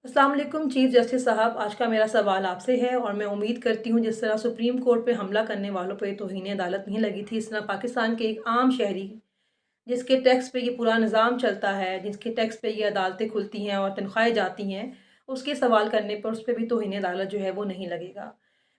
अस्सलाम वालेकुम chief justice साहब, आज का मेरा सवाल आपसे है और मैं उम्मीद करती हूँ जिस तरह सुप्रीम कोर्ट पे हमला करने वालों पे तौहीन अदालत नहीं लगी थी, इस तरह पाकिस्तान के एक आम शहरी जिसके टैक्स पे ये पूरा निज़ाम चलता है, जिसके टैक्स पे ये अदालतें खुलती हैं और तनख्वाहें जाती हैं, उसके सवाल करने पर उस पे भी तौहीन अदालत जो है वो नहीं लगेगा।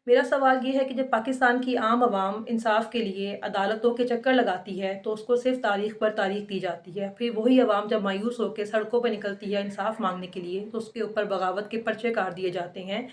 मेरा सवाल ये है कि जब पाकिस्तान की आम आवाम इंसाफ के लिए अदालतों के चक्कर लगाती है तो उसको सिर्फ तारीख पर तारीख दी जाती है, फिर वही आवाम जब मायूस होकर सड़कों पर निकलती है इंसाफ मांगने के लिए तो उसके ऊपर बगावत के पर्चे काट दिए जाते हैं।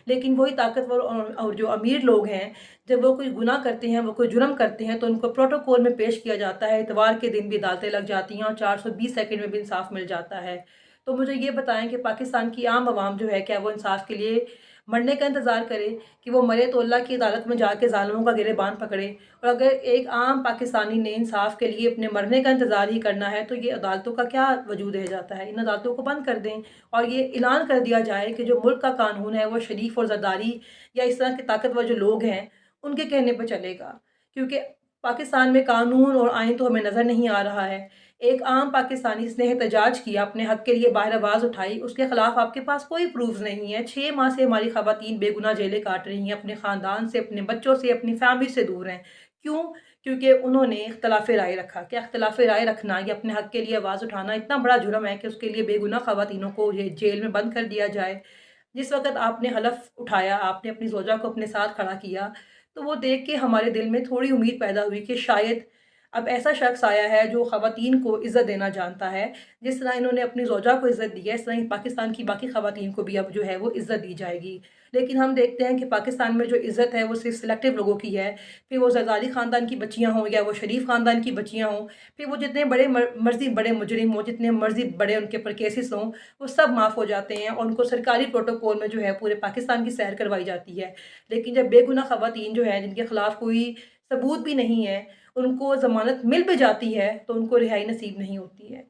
लेकिन वही ताकतवर और जो अमीर लोग हैं, जब वो कोई गुनाह करते हैं, वो कोई जुर्म करते हैं तो उनको प्रोटोकॉल में पेश किया जाता है, इतवार के दिन भी अदालतें लग जाती हैं और 420 सेकंड में भी इंसाफ मिल जाता है। तो मुझे ये बताएं कि पाकिस्तान की आम आवाम जो है क्या वो इंसाफ के लिए मरने का इंतज़ार करे कि वो मरे तो अल्लाह की अदालत में जाके ज़ालिमों का गिरेबान पकड़े? और अगर एक आम पाकिस्तानी ने इंसाफ के लिए अपने मरने का इंतज़ार ही करना है तो ये अदालतों का क्या वजूद रह जाता है? इन अदालतों को बंद कर दें और ये ऐलान कर दिया जाए कि जो मुल्क का कानून है वो शरीफ और ज़रदारी या इस तरह के ताकतवर जो लोग हैं उनके कहने पर चलेगा। क्योंकि पाकिस्तान में कानून और आइन तो हमें नज़र नहीं आ रहा है। एक आम पाकिस्तानी जिसने एहतजाज किया, अपने हक़ के लिए बाहर आवाज़ उठाई, उसके ख़िलाफ़ आपके पास कोई प्रूफ़ नहीं है। 6 माह से हमारी ख़वातीन बेगुनाह जेलें काट रही हैं, अपने ख़ानदान से, अपने बच्चों से, अपनी फ़ैमिली से दूर हैं। क्यों? क्योंकि उन्होंने इख्तिलाफ़ राय रखा। क्या इख्तिलाफ़ राय रखना या अपने हक़ के लिए आवाज़ उठाना इतना बड़ा जुर्म है कि उसके लिए बेगुनाह ख़वातीनों को ये जेल में बंद कर दिया जाए? जिस वक़्त आपने हलफ़ उठाया, आपने अपनी ज़ौजा को अपने साथ खड़ा किया, तो वो देख के हमारे दिल में थोड़ी उम्मीद पैदा हुई कि शायद अब ऐसा शख़्स आया है जो ख़वातीन को इज़्ज़त देना जानता है। जिस तरह इन्होंने अपनी ज़ौजा को इज़्ज़त दी है, इस तरह ही पाकिस्तान की बाकी ख़वातीन को भी अब जो है वो इज़्ज़त दी जाएगी। लेकिन हम देखते हैं कि पाकिस्तान में जो इज़्ज़त है वो सिर्फ़ सिलेक्टिव लोगों की है। फिर वो ज़रदारी ख़ानदान की बच्चियाँ हों या वो शरीफ ख़ानदान की बच्चियाँ हों, फिर वो जितने बड़े मर्ज़ी बड़े मुजरिम हों, जितने मर्ज़ी बड़े उनके ऊपर केसेस हों, वो सब माफ़ हो जाते हैं और उनको सरकारी प्रोटोकॉल में जो है पूरे पाकिस्तान की सैर करवाई जाती है। लेकिन जब बेगुनाह ख़वातीन जो हैं जिनके ख़िलाफ़ कोई सबूत भी नहीं है, उनको ज़मानत मिल भी जाती है तो उनको रिहाई नसीब नहीं होती है।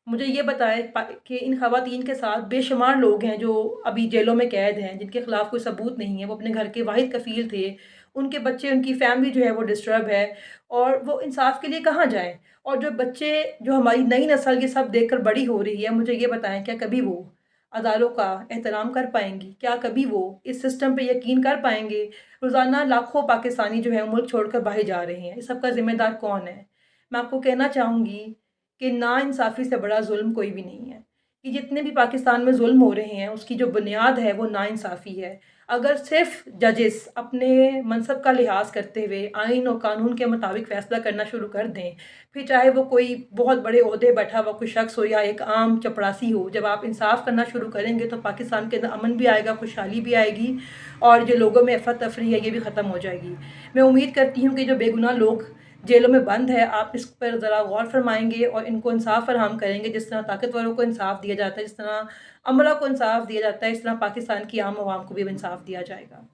मुझे ये बताएँ कि इन ख़वातीन के साथ बेशुमार लोग हैं जो अभी जेलों में कैद हैं, जिनके ख़िलाफ़ कोई सबूत नहीं है, वो अपने घर के वाहिद कफ़ील थे, उनके बच्चे, उनकी फ़ैमिली जो है वो डिस्टर्ब है और वो इंसाफ के लिए कहाँ जाएँ? और जो बच्चे, जो हमारी नई नस्ल ये सब देखकर बड़ी हो रही है, मुझे ये बताएँ क्या कभी वो अदालों का एहतराम कर पाएँगी? क्या कभी वो इस सिस्टम पे यकीन कर पाएँगे? रोज़ाना लाखों पाकिस्तानी जो है मुल्क छोड़कर बाहर जा रहे हैं, इस सब का ज़िम्मेदार कौन है? मैं आपको कहना चाहूँगी कि नाइंसाफ़ी से बड़ा ज़ुल्म कोई भी नहीं है। कि जितने भी पाकिस्तान में ज़ुल्म हो रहे हैं उसकी जो बुनियाद है वो नाइंसाफ़ी है। अगर सिर्फ़ जजेस अपने मनसब का लिहाज़ करते हुए आइन और कानून के मुताबिक फ़ैसला करना शुरू कर दें, फिर चाहे वो कोई बहुत बड़े ओहदे बैठा हुआ कोई शख़्स हो या एक आम चपरासी हो, जब आप इंसाफ़ करना शुरू करेंगे तो पाकिस्तान के अंदर अमन भी आएगा, खुशहाली भी आएगी और जो लोगों में अफ़रा-तफ़री है ये भी ख़त्म हो जाएगी। मैं उम्मीद करती हूँ कि जो बेगुनाह लोग जेलों में बंद है, आप इस पर ज़रा गौर फ़रमाएँगे और इनको इंसाफ़ फ़राहम करेंगे, जिस तरह ताकतवरों को इंसाफ़ दिया जाता है, जिस तरह अमला को इंसाफ़ दिया जाता है, इस तरह पाकिस्तान की आम आवाम को भी अब इंसाफ़ दिया जाएगा।